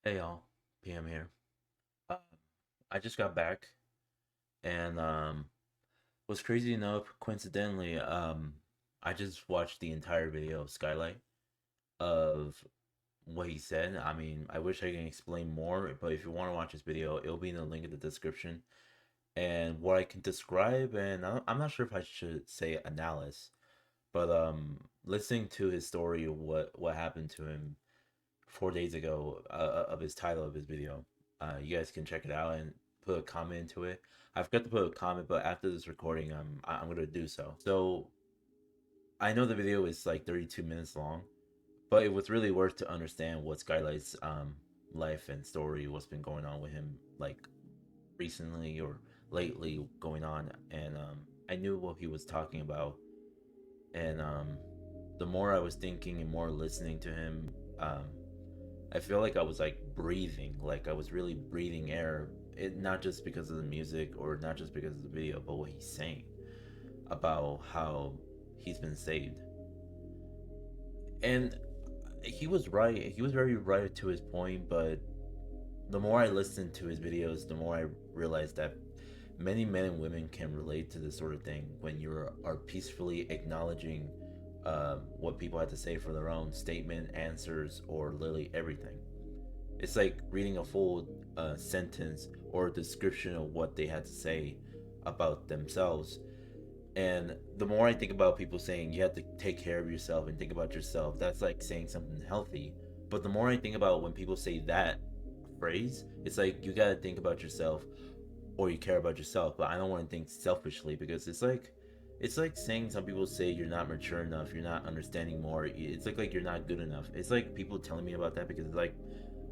Hey y'all, PM here. Uh, I just got back and was crazy enough, coincidentally, I just watched the entire video of Skylight of what he said. I mean, I wish I can explain more, but if you want to watch this video, it'll be in the link in the description. And what I can describe, and I'm not sure if I should say analysis, but listening to his story, what happened to him 4 days ago of his title of his video. You guys can check it out and put a comment into it. I forgot to put a comment, but after this recording, I'm gonna do so. So I know the video is like 32 minutes long, but it was really worth to understand what Skylight's life and story, what's been going on with him like recently or lately going on, and I knew what he was talking about, and the more I was thinking and more listening to him, I feel like I was like breathing, like I was really breathing air. It not just because of the music or not just because of the video, but what he's saying about how he's been saved. And he was right. He was very right to his point, but the more I listened to his videos, the more I realized that many men and women can relate to this sort of thing when you are peacefully acknowledging what people had to say for their own statement, answers, or literally everything. It's like reading a full sentence or a description of what they had to say about themselves. And the more I think about people saying you have to take care of yourself and think about yourself, that's like saying something healthy. But the more I think about when people say that phrase, it's like you gotta think about yourself or you care about yourself. But I don't want to think selfishly because it's like saying some people say you're not mature enough, you're not understanding more. It's like you're not good enough. It's like people telling me about that because it's like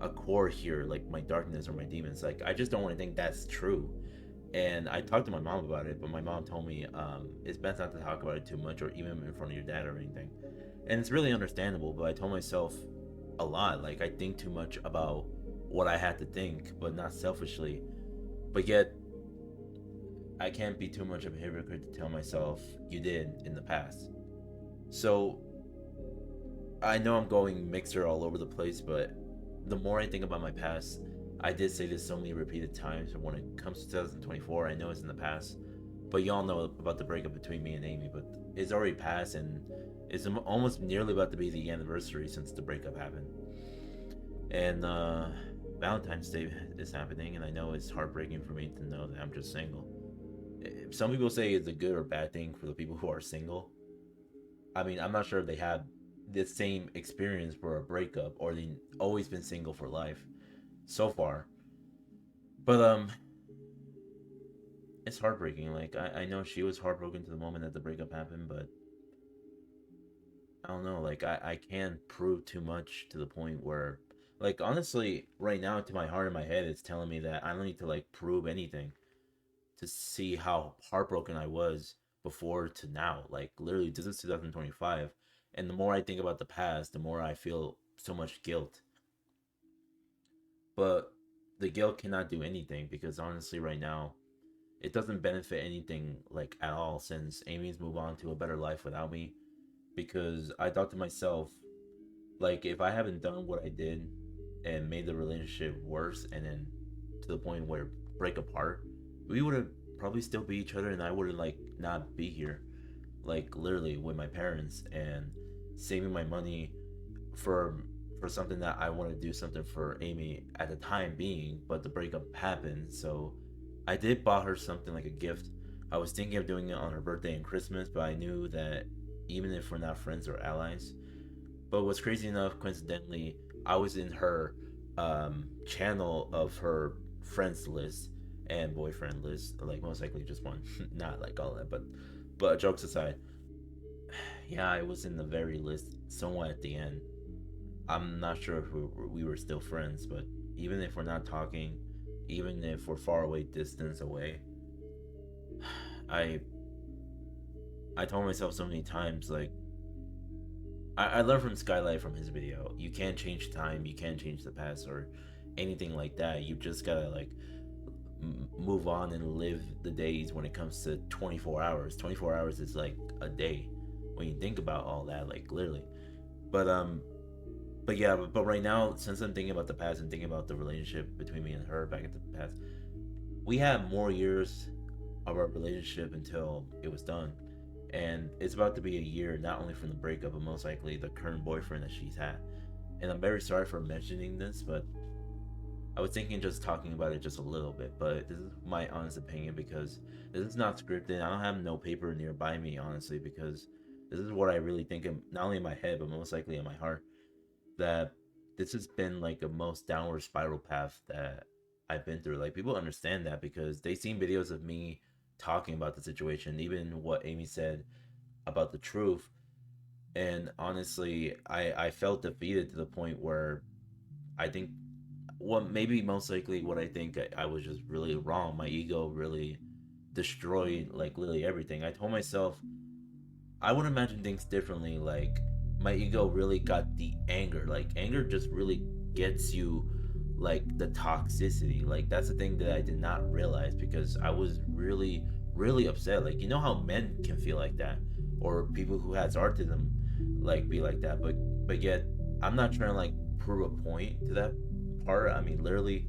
a core here, like my darkness or my demons. Like I just don't want to think that's true. And I talked to my mom about it, but my mom told me it's best not to talk about it too much or even in front of your dad or anything. And it's really understandable, but I told myself a lot. Like I think too much about what I had to think, but not selfishly. But yet I can't be too much of a hypocrite to tell myself you did in the past. So I know I'm going mixer all over the place, but the more I think about my past, I did say this so many repeated times. When it comes to 2024, I know it's in the past, but y'all know about the breakup between me and Amy. But it's already passed, and it's almost nearly about to be the anniversary since the breakup happened. And Valentine's Day is happening, and I know it's heartbreaking for me to know that I'm just single. Some people say it's a good or bad thing for the people who are single. I mean, I'm not sure if they have the same experience for a breakup or they always been single for life so far. But it's heartbreaking. Like I know she was heartbroken to the moment that the breakup happened, but I don't know. Like I can't prove too much to the point where, like honestly, right now to my heart and my head, it's telling me that I don't need to like prove anything to see how heartbroken I was before to now. Like literally, this is 2025, and the more I think about the past, the more I feel so much guilt. But the guilt cannot do anything because honestly, right now, it doesn't benefit anything like at all since Amy's moved on to a better life without me. Because I thought to myself, like, if I haven't done what I did and made the relationship worse and then to the point where break apart, we would have probably still be each other and I would have like not be here. Like literally with my parents and saving my money for for something that I want to do something for Amy at the time being, but the breakup happened. So I did buy her something like a gift. I was thinking of doing it on her birthday and Christmas, but I knew that even if we're not friends or allies, but what's crazy enough, coincidentally, I was in her channel of her friends list and boyfriend list, like most likely just one, not like all that, but jokes aside, yeah, I was in the very list somewhat at the end. I'm not sure if we were still friends, but even if we're not talking, even if we're far away, distance away, I I told myself so many times like I learned from Skylight from his video. You can't change time, you can't change the past or anything like that. You just gotta like move on and live the days when it comes to 24 hours. 24 hours is like a day when you think about all that, like literally. But but yeah, but right now, since I'm thinking about the past and thinking about the relationship between me and her back in the past, we had more years of our relationship until it was done. And it's about to be a year, not only from the breakup, but most likely the current boyfriend that she's had. And I'm very sorry for mentioning this, but I was thinking just talking about it just a little bit. But this is my honest opinion because this is not scripted. I don't have no paper nearby me, honestly, because this is what I really think, not only in my head, but most likely in my heart. That this has been like a most downward spiral path that I've been through. Like people understand that because they seen videos of me talking about the situation, even what Amy said about the truth. And honestly, I felt defeated to the point where I think what maybe most likely what I think I was just really wrong. My ego really destroyed like literally everything. I told myself I would imagine things differently. Like my ego really got the anger. Like anger just really gets you like the toxicity. Like that's the thing that I did not realize because I was really, really upset. Like you know how men can feel like that, or people who has autism like be like that. But yet I'm not trying to like prove a point to that part. I mean, literally,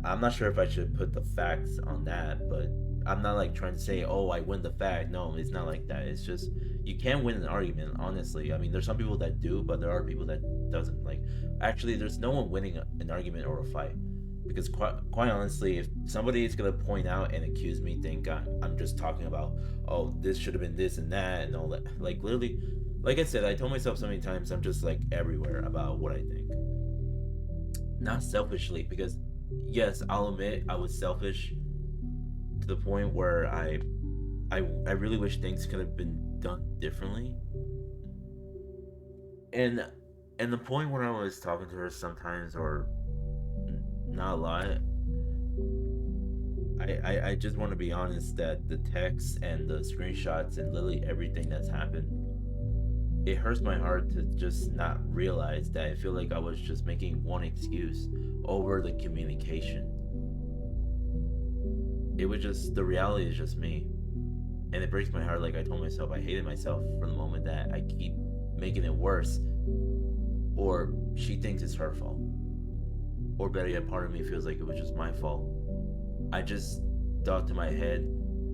I'm not sure if I should put the facts on that, but I'm not like trying to say, oh, I win the fact. No, it's not like that. It's just you can win an argument, honestly. I mean, there's some people that do, but there are people that doesn't. Like, actually, there's no one winning an argument or a fight. Because quite honestly, if somebody is gonna point out and accuse me, think I'm just talking about, oh, this should have been this and that and all that. Like literally, like I said, I told myself so many times I'm just like everywhere about what I think. Not selfishly, because yes, I'll admit I was selfish to the point where I really wish things could have been done differently. And and the point when I was talking to her sometimes or not a lot, I just want to be honest that the texts and the screenshots and literally everything that's happened, it hurts my heart to just not realize that I feel like I was just making one excuse over the communication. It was just the reality is just me. And it breaks my heart. Like I told myself, I hated myself for the moment that I keep making it worse, or she thinks it's her fault, or better yet, part of me feels like it was just my fault. I just thought to my head,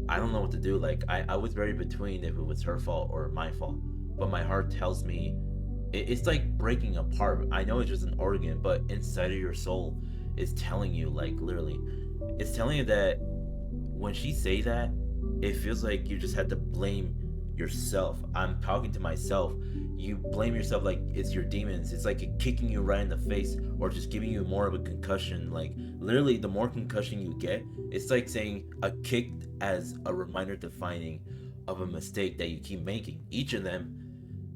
I don't know what to do. Like I was very between if it was her fault or my fault, but my heart tells me it's like breaking apart. I know it's just an organ, but inside of your soul is telling you, like literally, it's telling you that when she say that, it feels like you just had to blame yourself. I'm talking to myself. You blame yourself like it's your demons. It's like it kicking you right in the face or just giving you more of a concussion. Like literally, the more concussion you get, it's like saying a kick as a reminder defining of a mistake that you keep making. Each of them,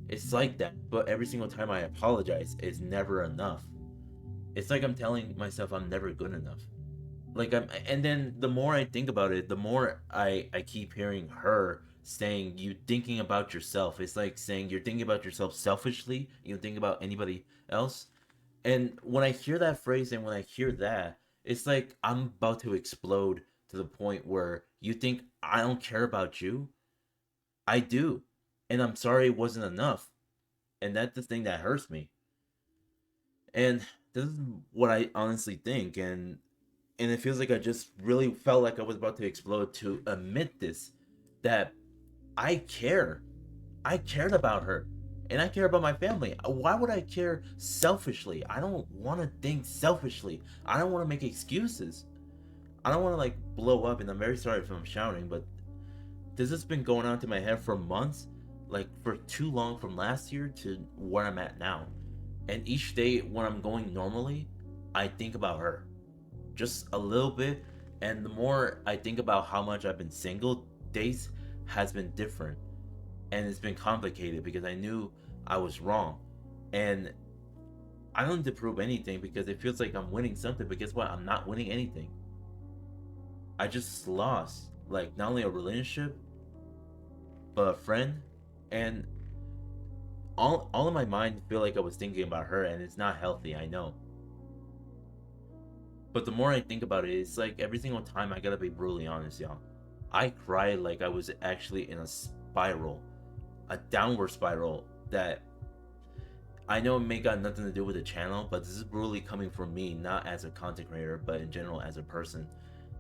it's like that. But every single time I apologize, it's never enough. It's like I'm telling myself I'm never good enough. Like and then the more I think about it, the more I keep hearing her saying you thinking about yourself. It's like saying you're thinking about yourself selfishly, you don't think about anybody else. And when I hear that phrase and when I hear that, it's like I'm about to explode to the point where you think I don't care about you. I do. And I'm sorry it wasn't enough. And that's the thing that hurts me. And this is what I honestly think. And it feels like I just really felt like I was about to explode to admit this, that I care. I cared about her. And I care about my family. Why would I care selfishly? I don't want to think selfishly. I don't want to make excuses. I don't want to like blow up. And I'm very sorry if I'm shouting, but this has been going on to my head for months, like for too long, from last year to where I'm at now. And each day when I'm going normally, I think about her just a little bit. And the more I think about how much I've been single, days has been different. And it's been complicated because I knew I was wrong. And I don't need to prove anything because it feels like I'm winning something. But guess what? I'm not winning anything. I just lost, like, not only a relationship, but a friend. And all in my mind feel like I was thinking about her, and it's not healthy, I know. But the more I think about it, it's like every single time I gotta be brutally honest, y'all. I cried like I was actually in a spiral, a downward spiral that I know it may got nothing to do with the channel, but this is really coming from me, not as a content creator, but in general as a person.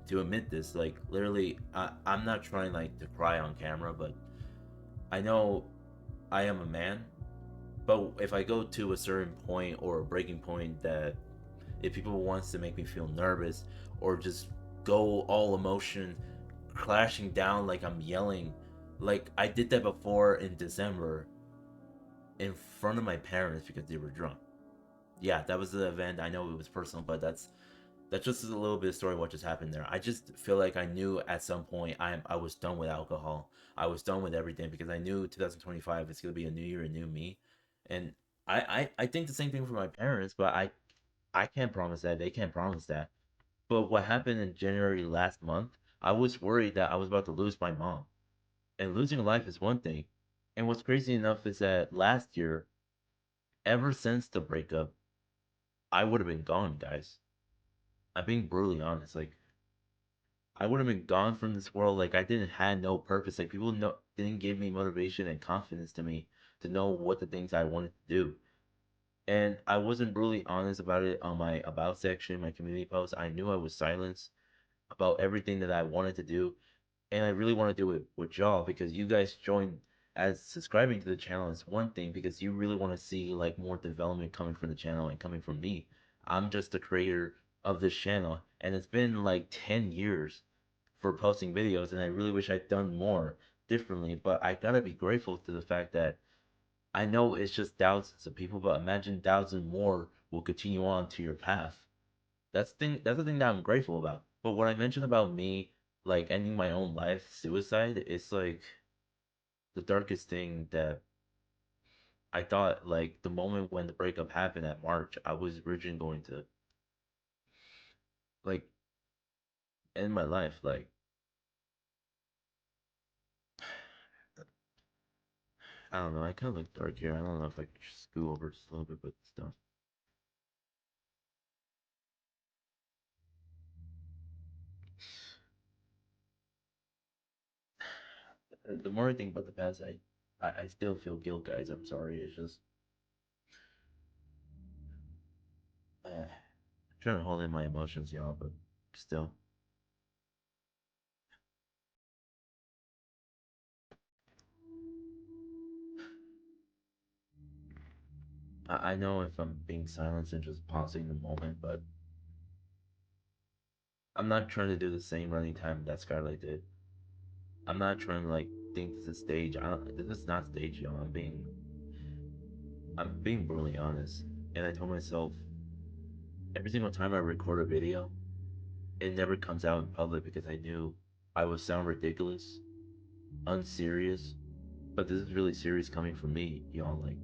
To admit this, like literally, I'm not trying like to cry on camera, but I know I am a man. But if I go to a certain point or a breaking point that if people wants to make me feel nervous or just go all emotion clashing down like I'm yelling, like I did that before in December in front of my parents because they were drunk. Yeah, that was the event. I know it was personal, but that's just a little bit of story of what just happened there. I just feel like I knew at some point I was done with alcohol. I was done with everything because I knew 2025 is gonna be a new year, a new me, and I think the same thing for my parents, but I can't promise that. They can't promise that. But what happened in January last month, I was worried that I was about to lose my mom, and losing a life is one thing. And what's crazy enough is that last year, ever since the breakup, I would have been gone, guys. I'm being brutally honest. Like I would have been gone from this world. Like I didn't had no purpose. Like people didn't give me motivation and confidence to me to know what the things I wanted to do. And I wasn't brutally honest about it on my about section, my community post. I knew I was silenced about everything that I wanted to do, and I really want to do it with y'all because you guys joined as subscribing to the channel is one thing because you really want to see like more development coming from the channel and coming from me. I'm just the creator of this channel, and it's been like 10 years for posting videos, and I really wish I'd done more differently. But I gotta be grateful to the fact that I know it's just thousands of people, but imagine thousands more will continue on to your path. That's the thing that I'm grateful about. But what I mentioned about me like ending my own life, suicide, it's like the darkest thing that I thought like the moment when the breakup happened at March, I was originally going to like end my life. Like I don't know, I kinda look dark here. I don't know if I could just scoot over just a little bit with stuff. The more I think about the past, I still feel guilt, guys. I'm sorry. It's just I'm trying to hold in my emotions, y'all, but still. I know if I'm being silenced and just pausing the moment, but I'm not trying to do the same running time that Skylight did. I'm not trying to like think this is stage. I don't. This is not stage, y'all. I'm being brutally honest. And I told myself every single time I record a video, it never comes out in public because I knew I would sound ridiculous, unserious. But this is really serious coming from me, y'all. Like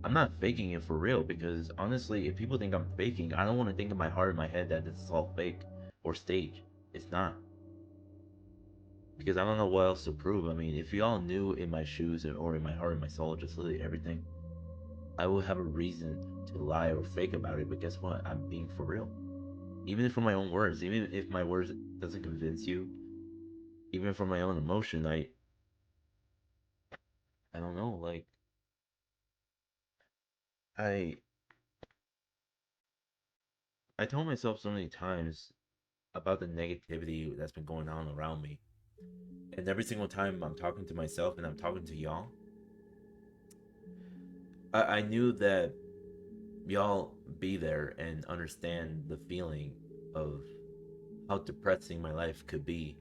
I'm not faking it for real because honestly, if people think I'm faking, I don't want to think in my heart in my head that this is all fake or stage. It's not. Because I don't know what else to prove. I mean, if y'all knew in my shoes or in my heart and my soul, just literally everything, I would have a reason to lie or fake about it. But guess what? I'm being for real. Even for my own words, even if my words doesn't convince you, even for my own emotion, I don't know. Like I I told myself so many times about the negativity that's been going on around me, and every single time I'm talking to myself and I'm talking to y'all, I knew that y'all be there and understand the feeling of how depressing my life could be.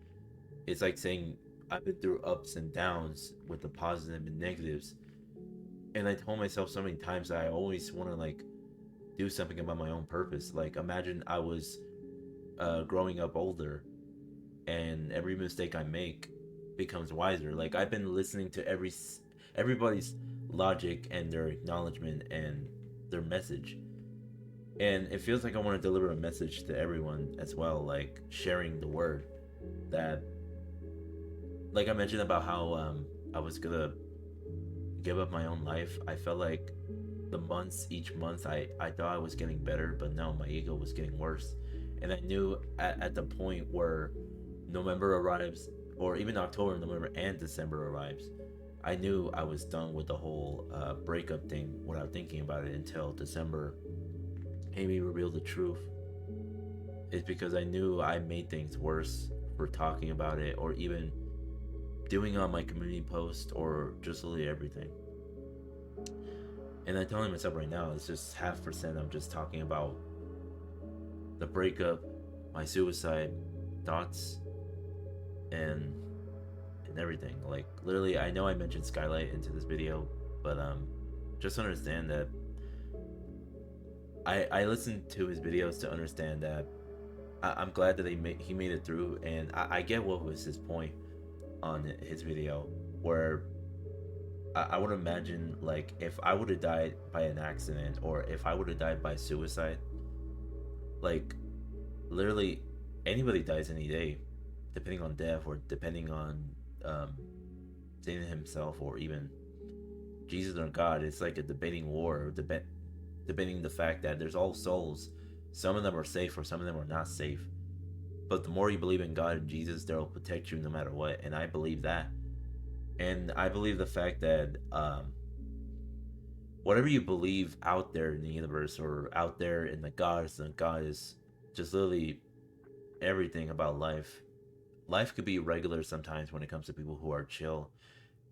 It's like saying I've been through ups and downs with the positive and negatives. And I told myself so many times that I always want to like do something about my own purpose. Like imagine I was growing up older and every mistake I make becomes wiser. Like I've been listening to everybody's logic and their acknowledgement and their message. And it feels like I want to deliver a message to everyone as well, like sharing the word that like I mentioned about how I was gonna give up my own life. I felt like the months each month I thought I was getting better, but no, my ego was getting worse. And I knew at the point where November arrives or even October, November and December arrives, I knew I was done with the whole breakup thing without thinking about it until December. Amy revealed the truth. It's because I knew I made things worse for talking about it or even doing on my community post or just literally everything. And I'm telling myself right now, it's just half percent. I'm just talking about the breakup, my suicide thoughts, and everything. Like literally, I know I mentioned Skylight into this video, but just understand that I listened to his videos to understand that I'm glad that he made it through, and I get what was his point on his video, where I would imagine like if I would have died by an accident or if I would have died by suicide, like literally anybody dies any day, depending on death or depending on um, Satan himself or even Jesus or God. It's like a debating war, debating the fact that there's all souls. Some of them are safe or some of them are not safe. But the more you believe in God and Jesus, they'll protect you no matter what. And I believe that. And I believe the fact that whatever you believe out there in the universe or out there in the gods and goddess, just literally everything about life. Life could be regular sometimes when it comes to people who are chill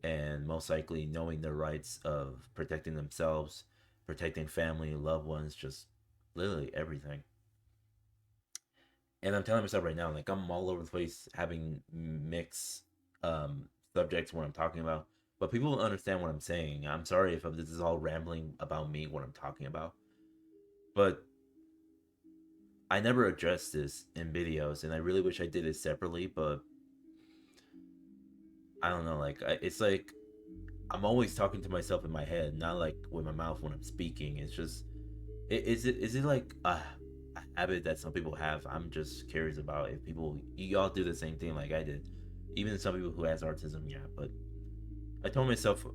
and most likely knowing their rights of protecting themselves, protecting family, loved ones, just literally everything. And I'm telling myself right now, like I'm all over the place having mixed subjects when I'm talking about, but people will understand what I'm saying. I'm sorry if this is all rambling about me, what I'm talking about, but I never addressed this in videos, and I really wish I did it separately, but I don't know. Like it's like I'm always talking to myself in my head, not like with my mouth when I'm speaking. It's just, is it like a habit that some people have? I'm just curious about if people you all do the same thing like I did. Even some people who has autism, yeah. But I told myself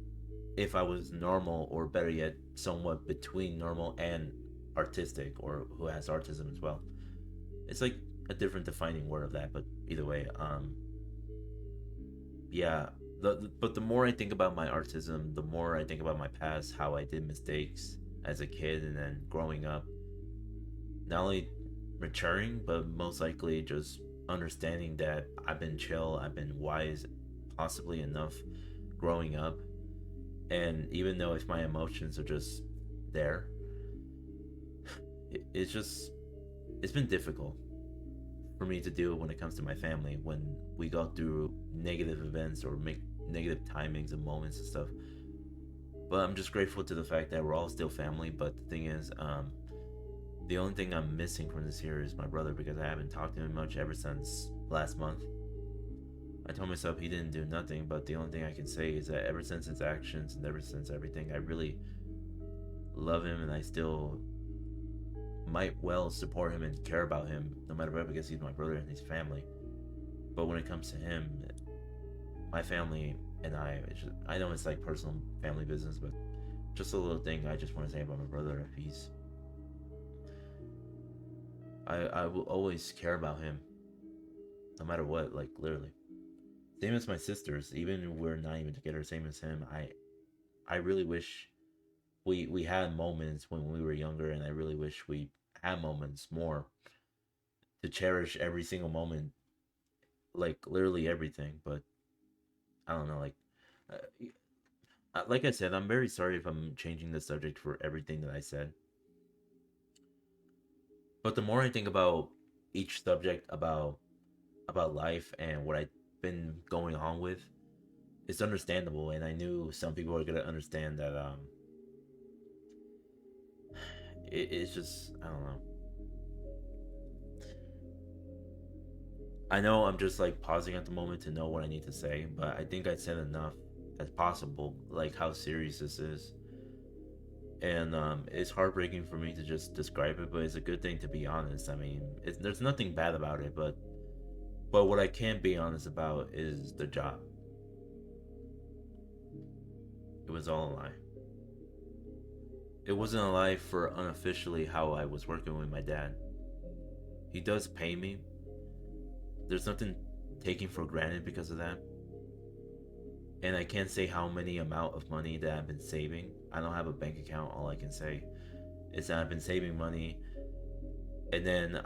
if I was normal or better yet, somewhat between normal and artistic or who has autism as well. It's like a different defining word of that, but either way, yeah. But the more I think about my artism, the more I think about my past, how I did mistakes as a kid and then growing up, not only maturing, but most likely just understanding that I've been chill, I've been wise, possibly enough growing up. And even though if my emotions are just there, it's just, it's been difficult for me to do when it comes to my family when we go through negative events or make negative timings and moments and stuff. But I'm just grateful to the fact that we're all still family. But the thing is, the only thing I'm missing from this year is my brother because I haven't talked to him much ever since last month. I told myself he didn't do nothing, but the only thing I can say is that ever since his actions and ever since everything, I really love him and I still might well support him and care about him no matter what because he's my brother and he's family. But when it comes to him, my family and I know it's like personal family business, but just a little thing I just want to say about my brother. If he's, I will always care about him no matter what, like literally. Same as my sisters, even if we're not even together. Same as him. I really wish we had moments when we were younger, and I really wish we had moments more to cherish every single moment, like literally everything. But I don't know, like I said, I'm very sorry if I'm changing the subject for everything that I said. But the more I think about each subject about life and what I've been going on with, it's understandable. And I knew some people are gonna understand that it's just I don't know. I know I'm just like pausing at the moment to know what I need to say, but I think I said enough as possible, like how serious this is. And it's heartbreaking for me to just describe it, but it's a good thing to be honest. I mean, there's nothing bad about it, but what I can't be honest about is the job. It was all a lie. It wasn't a lie for unofficially how I was working with my dad. He does pay me. There's nothing taken for granted because of that. And I can't say how many amount of money that I've been saving. I don't have a bank account. All I can say is that I've been saving money. And then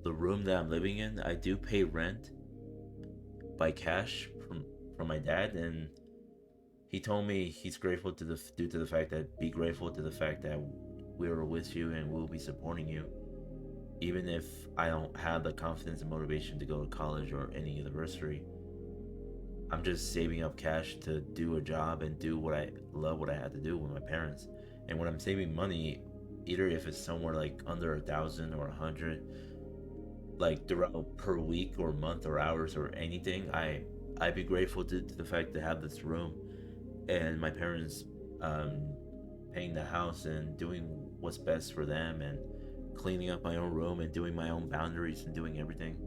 the room that I'm living in, I do pay rent by cash from my dad, and he told me he's grateful to the due to the fact that be grateful to the fact that we were with you and we'll be supporting you, even if I don't have the confidence and motivation to go to college or any university. I'm just saving up cash to do a job and do what I love, what I had to do with my parents. And when I'm saving money, either if it's somewhere like under 1,000 or 100, like throughout per week or month or hours or anything, I'd be grateful to the fact to have this room and my parents um, paying the house and doing what's best for them and cleaning up my own room and doing my own boundaries and doing everything.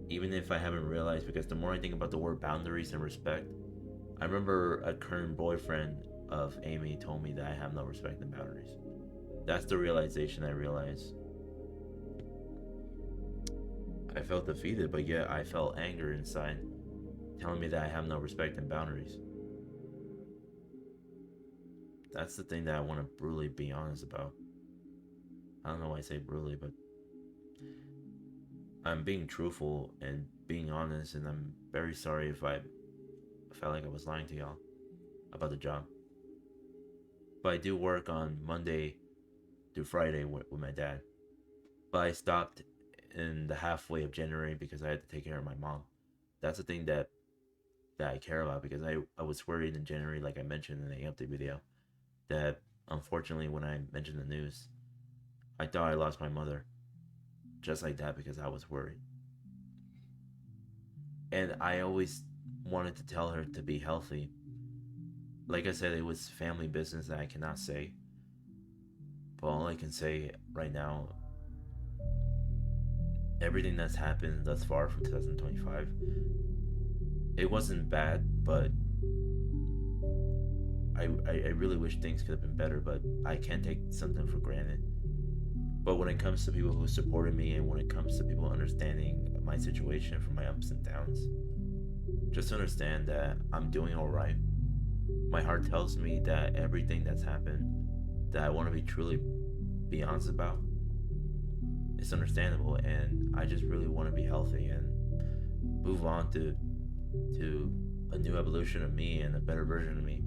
Even if I haven't realized, because the more I think about the word boundaries and respect, I remember a current boyfriend of Amy told me that I have no respect and boundaries. That's the realization I realized. I felt defeated, but yet I felt anger inside, telling me that I have no respect and boundaries. That's the thing that I want to brutally be honest about. I don't know why I say brutally, but I'm being truthful and being honest, and I'm very sorry if I felt like I was lying to y'all about the job. But I do work on Monday through Friday with my dad. But I stopped in the halfway of January because I had to take care of my mom. That's the thing that I care about, because I was worried in January, like I mentioned in the update video, that unfortunately when I mentioned the news, I thought I lost my mother just like that because I was worried. And I always wanted to tell her to be healthy. Like I said, it was family business that I cannot say. But all I can say right now, everything that's happened thus far from 2025, it wasn't bad, but I really wish things could have been better, but I can't take something for granted. But when it comes to people who supported me and when it comes to people understanding my situation from my ups and downs, just understand that I'm doing all right. My heart tells me that everything that's happened that I want to be truly be honest about, it's understandable, and I just really want to be healthy and move on to a new evolution of me and a better version of me.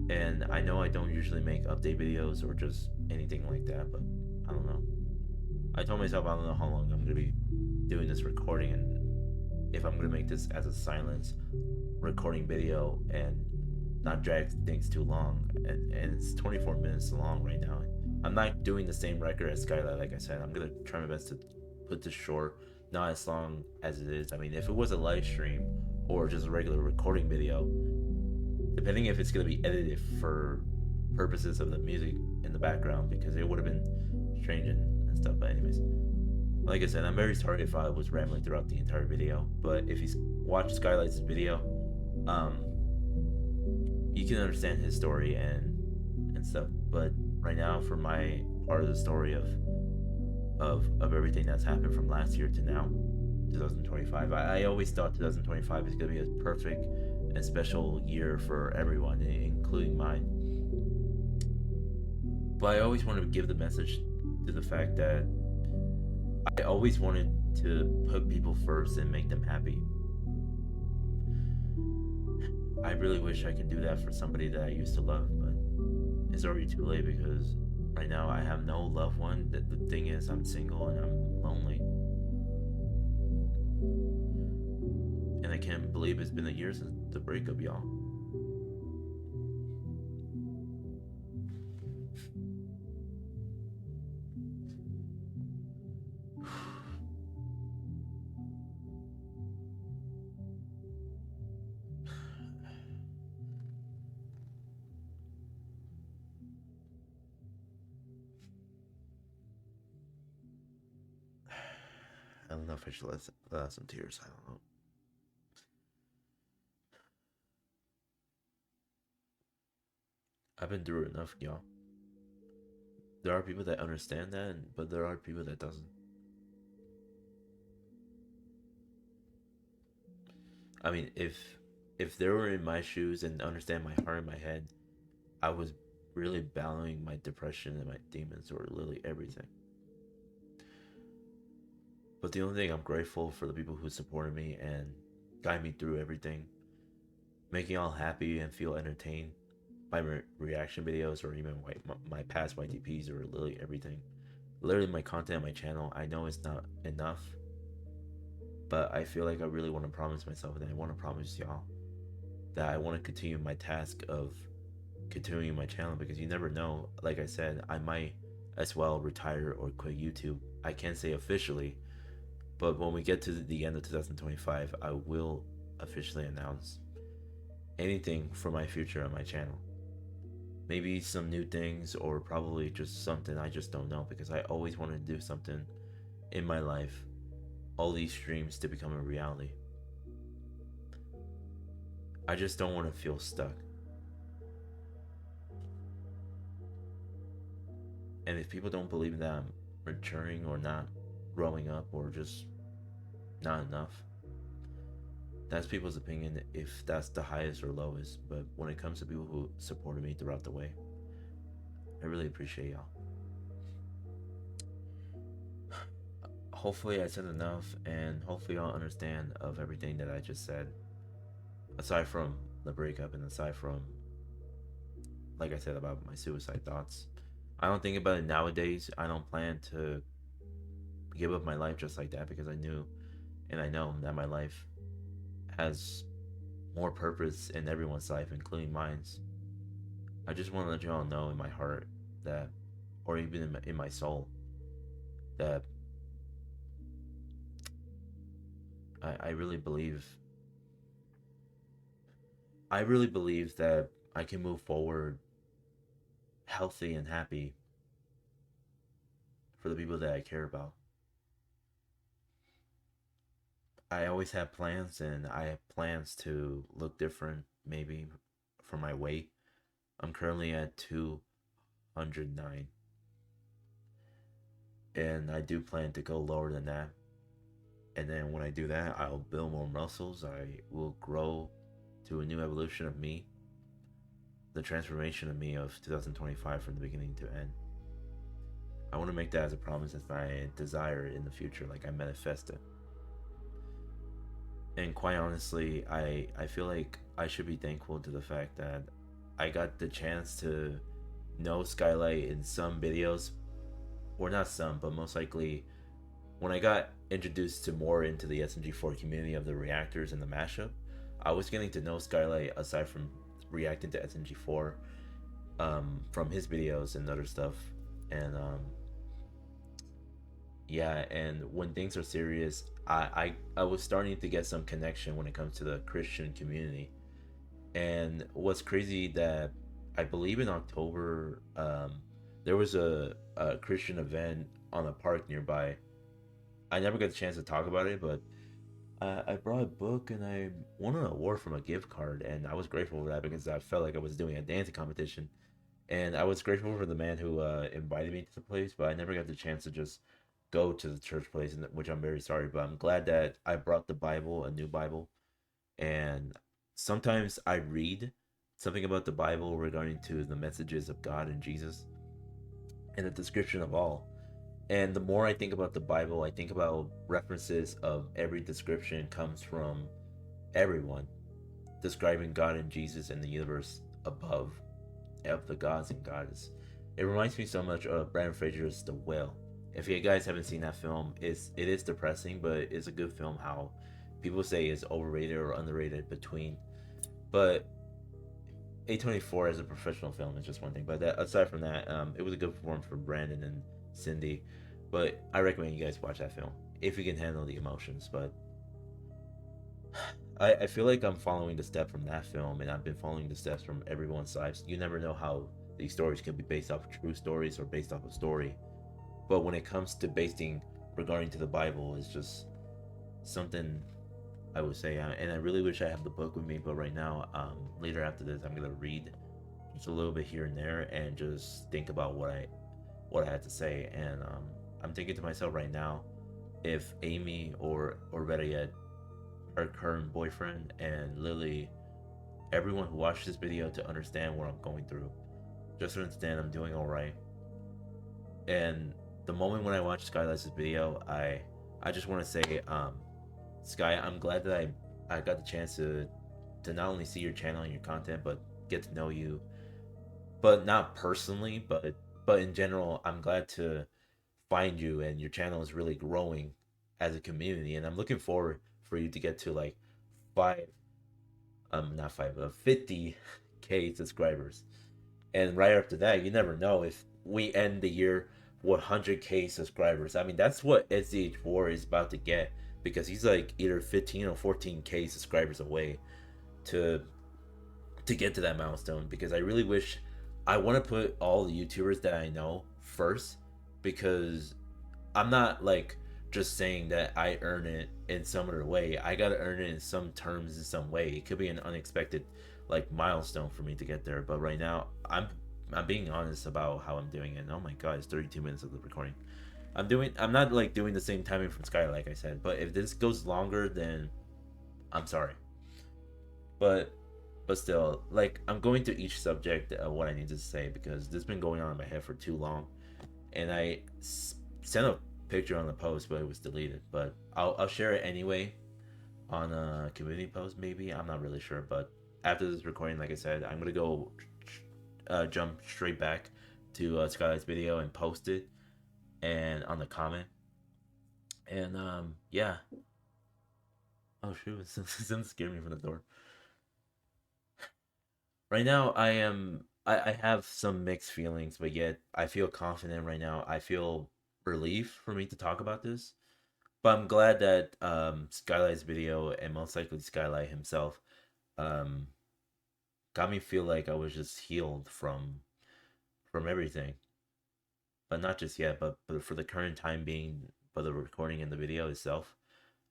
And I know I don't usually make update videos or just anything like that, but I don't know. I told myself I don't know how long I'm gonna be doing this recording, and if I'm gonna make this as a silence recording video and not drag things too long. And it's 24 minutes long right now. I'm not doing the same record as Skylight, like I said. I'm gonna try my best to put this short, not as long as it is. I mean, if it was a live stream or just a regular recording video, depending if it's gonna be edited for purposes of the music in the background, because it would have been strange and stuff. But anyways, like I said, I'm very sorry if I was rambling throughout the entire video. But if you watch Skylight's video, um, you can understand his story and stuff. But right now, for my part of the story of everything that's happened from last year to now, 2025, I always thought 2025 is gonna be a perfect and special year for everyone, including mine. But I always wanted to give the message to the fact that I always wanted to put people first and make them happy. I really wish I could do that for somebody that I used to love, but it's already too late because right now I have no loved one. The thing is, I'm single and I'm lonely. And I can't believe it's been a year since the breakup, y'all. I don't know if I should let out some tears. I don't know. I've been through enough, y'all. There are people that understand that, but there are people that doesn't. I mean, if they were in my shoes and understand my heart and my head, I was really battling my depression and my demons, or literally everything. But the only thing, I'm grateful for the people who supported me and guide me through everything, making y'all happy and feel entertained by reaction videos, or even my past YTPs, or literally everything. Literally my content on my channel. I know it's not enough, but I feel like I really want to promise myself, and I want to promise y'all that I want to continue my task of continuing my channel, because you never know. Like I said, I might as well retire or quit YouTube. I can't say officially, but when we get to the end of 2025, I will officially announce anything for my future on my channel. Maybe some new things, or probably just something I just don't know, because I always wanted to do something in my life, all these dreams to become a reality. I just don't want to feel stuck. And if people don't believe that I'm maturing or not growing up or just not enough, that's people's opinion, if that's the highest or lowest. But when it comes to people who supported me throughout the way, I really appreciate y'all. Hopefully I said enough, and hopefully y'all understand of everything that I just said. Aside from the breakup, and aside from, like I said, about my suicide thoughts, I don't think about it nowadays. I don't plan to give up my life just like that, because I knew and I know that my life has more purpose in everyone's life, including mine's. I just want to let y'all know in my heart that, or even in my soul, that I really believe, that I can move forward healthy and happy for the people that I care about. I always have plans, and I have plans to look different, maybe for my weight. I'm currently at 209, and I do plan to go lower than that. And then when I do that, I'll build more muscles. I will grow to a new evolution of me, the transformation of me of 2025 from the beginning to end. I want to make that as a promise, as my desire in the future, like I manifest it. And quite honestly, I feel like I should be thankful to the fact that I got the chance to know Skylight in some videos, or not some, but most likely when I got introduced to more into the SMG4 community of the reactors and the mashup, I was getting to know Skylight aside from reacting to SMG4, from his videos and other stuff. And yeah, and when things are serious, I was starting to get some connection when it comes to the Christian community. And what's crazy, that I believe in October, there was a Christian event on a park nearby. I never got the chance to talk about it, but I brought a book and I won an award from a gift card, and I was grateful for that, because I felt like I was doing a dancing competition. And I was grateful for the man who invited me to the place, but I never got the chance to just go to the church place, which I'm very sorry. But I'm glad that I brought the Bible, a new Bible, and sometimes I read something about the Bible regarding to the messages of God and Jesus and the description of all. And the more I think about the Bible, I think about references of every description comes from everyone describing God and Jesus and the universe above, of the gods and goddess. It reminds me so much of Brandon Fraser's The Whale. If you guys haven't seen that film, it is depressing, but it's a good film. How people say it's overrated or underrated between, but A24 as a professional film is just one thing. But that, aside from that, it was a good performance from Brandon and Cindy. But I recommend you guys watch that film if you can handle the emotions. But I feel like I'm following the step from that film, and I've been following the steps from everyone's lives. You never know how these stories can be based off of true stories or based off of story. But when it comes to basing regarding to the Bible, it's just something I would say. And I really wish I have the book with me, but right now, later after this, I'm gonna read just a little bit here and there, and just think about what I had to say. And I'm thinking to myself right now, if Amy, or better yet, her current boyfriend, and literally everyone who watched this video to understand what I'm going through. Just to understand I'm doing alright. And the moment when I watched Skylight's video, I just want to say, Sky, I'm glad that I got the chance to not only see your channel and your content, but get to know you, but not personally, but in general, I'm glad to find you, and your channel is really growing as a community, and I'm looking forward for you to get to like five, not five, 50K subscribers. And right after that, you never know if we end the year with 100K subscribers. I mean, that's what SDH4 is about to get, because he's like either 15 or 14K subscribers away to get to that milestone. Because I really wish, I want to put all the YouTubers that I know first, because I'm not like just saying that I earn it in some other way. I gotta earn it in some terms, in some way. It could be an unexpected like milestone for me to get there. But right now, I'm being honest about how I'm doing it. And oh my god, it's 32 minutes of the recording. I'm not like doing the same timing from Sky, like I said. But if this goes longer, then I'm sorry. But still, like, I'm going to each subject what I need to say, because this has been going on in my head for too long. And sent a picture on the post, but it was deleted. But I'll share it anyway on a community post, maybe. I'm not really sure. But after this recording, like I said, I'm gonna go jump straight back to Skylight's video and post it, and on the comment. And yeah. Oh shoot! Someone scared me from the door. Right now, I have some mixed feelings, but yet I feel confident right now. I feel relief for me to talk about this. But I'm glad that Skylight's video, and most likely Skylight himself, um, got me feel like I was just healed from everything. But not just yet, but for the current time being, for the recording and the video itself.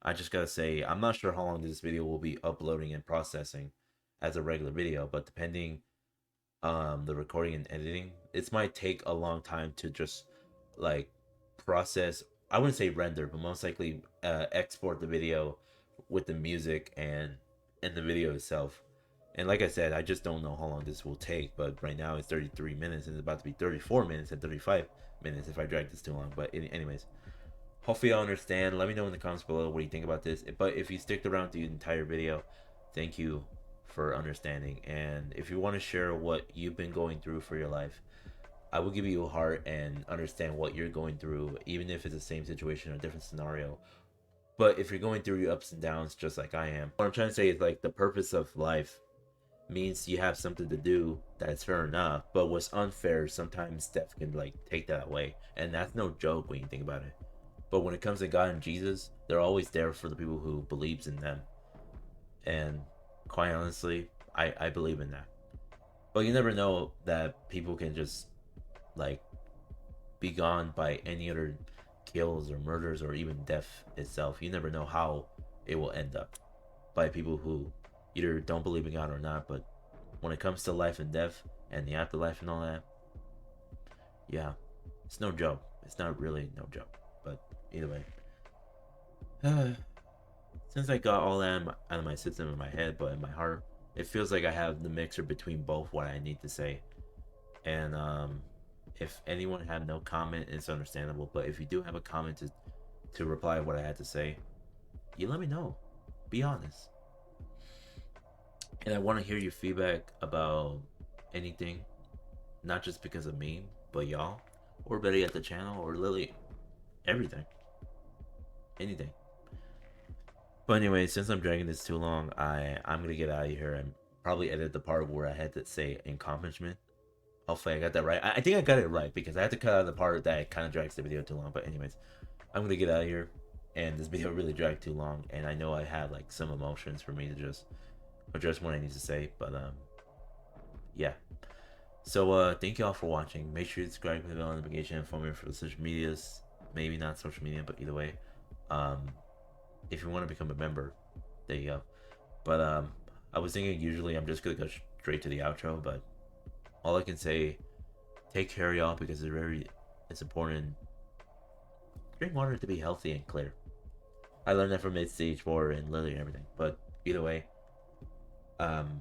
I just gotta say, I'm not sure how long this video will be uploading and processing as a regular video, but depending the recording and editing, it might take a long time to just like process. I wouldn't say render, but most likely export the video with the music and the video itself. And like I said, I just don't know how long this will take. But right now it's 33 minutes, and it's about to be 34 minutes and 35 minutes if I drag this too long. But anyways, hopefully y'all understand. Let me know in the comments below what you think about this. But if you stick around to the entire video, thank you for understanding. And if you want to share what you've been going through for your life, I will give you a heart and understand what you're going through, even if it's the same situation or a different scenario. But if you're going through your ups and downs just like I am, what I'm trying to say is, like, the purpose of life means you have something to do that's fair enough. But what's unfair, sometimes death can like take that away. And that's no joke when you think about it. But when it comes to God and Jesus, they're always there for the people who believes in them. And quite honestly, I believe in that. But you never know that people can just like be gone by any other kills or murders or even death itself. You never know how it will end up by people who either don't believe in God or not. But when it comes to life and death and the afterlife and all that, yeah, it's no joke. It's not really no joke. But either way, since I got all that out of my system in my head, but in my heart, it feels like I have the mixture between both what I need to say. And if anyone had no comment, it's understandable. But if you do have a comment to reply what I had to say, you let me know. Be honest. And I want to hear your feedback about anything, not just because of me, but y'all, or better yet, the channel, or literally everything, anything. But anyway, since I'm dragging this too long, I'm gonna get out of here and probably edit the part where I had to say accomplishment. Hopefully I got that right. I think I got it right, because I had to cut out the part that kind of drags the video too long. But anyways, I'm gonna get out of here. And this video really dragged too long, and I know I had like some emotions for me to just address what I need to say. But yeah. So thank y'all for watching. Make sure you subscribe to the bell notification and follow me for the social medias. Maybe not social media, but either way. If you want to become a member, there you go. But I was thinking usually I'm just gonna go straight to the outro, but all I can say, take care, y'all, because it's important. Drink water to be healthy and clear. I learned that from mid stage 4 and literally everything. But either way, um,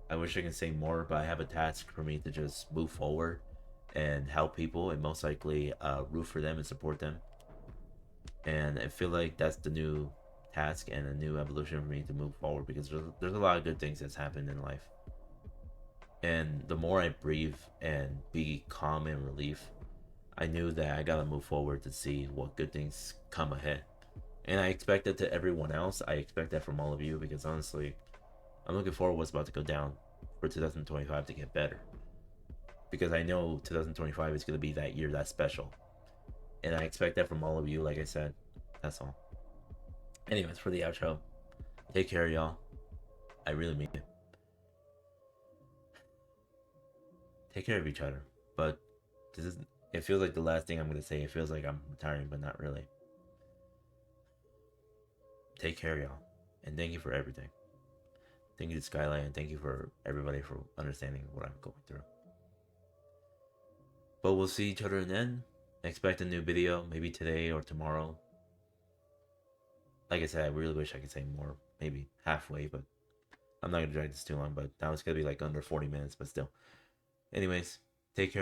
I wish I could say more, but I have a task for me to just move forward and help people, and most likely root for them and support them. And I feel like that's the new task and a new evolution for me to move forward, because there's a lot of good things that's happened in life. And the more I breathe and be calm and relief, I knew that I gotta move forward to see what good things come ahead. And I expect that to everyone else. I expect that from all of you, because honestly, I'm looking forward to what's about to go down for 2025 to get better. Because I know 2025 is gonna be that year that's special. And I expect that from all of you, like I said. That's all. Anyways, for the outro, take care, y'all. I really mean it. Take care of each other. But this is, it feels like the last thing I'm gonna say. It feels like I'm retiring, but not really. Take care, y'all. And thank you for everything. Thank you to Skyline, and thank you for everybody for understanding what I'm going through. But we'll see each other in the end. Expect a new video, maybe today or tomorrow. Like I said, I really wish I could say more, maybe halfway, but I'm not gonna drag this too long. But now it's gonna be like under 40 minutes, but still. Anyways, take care.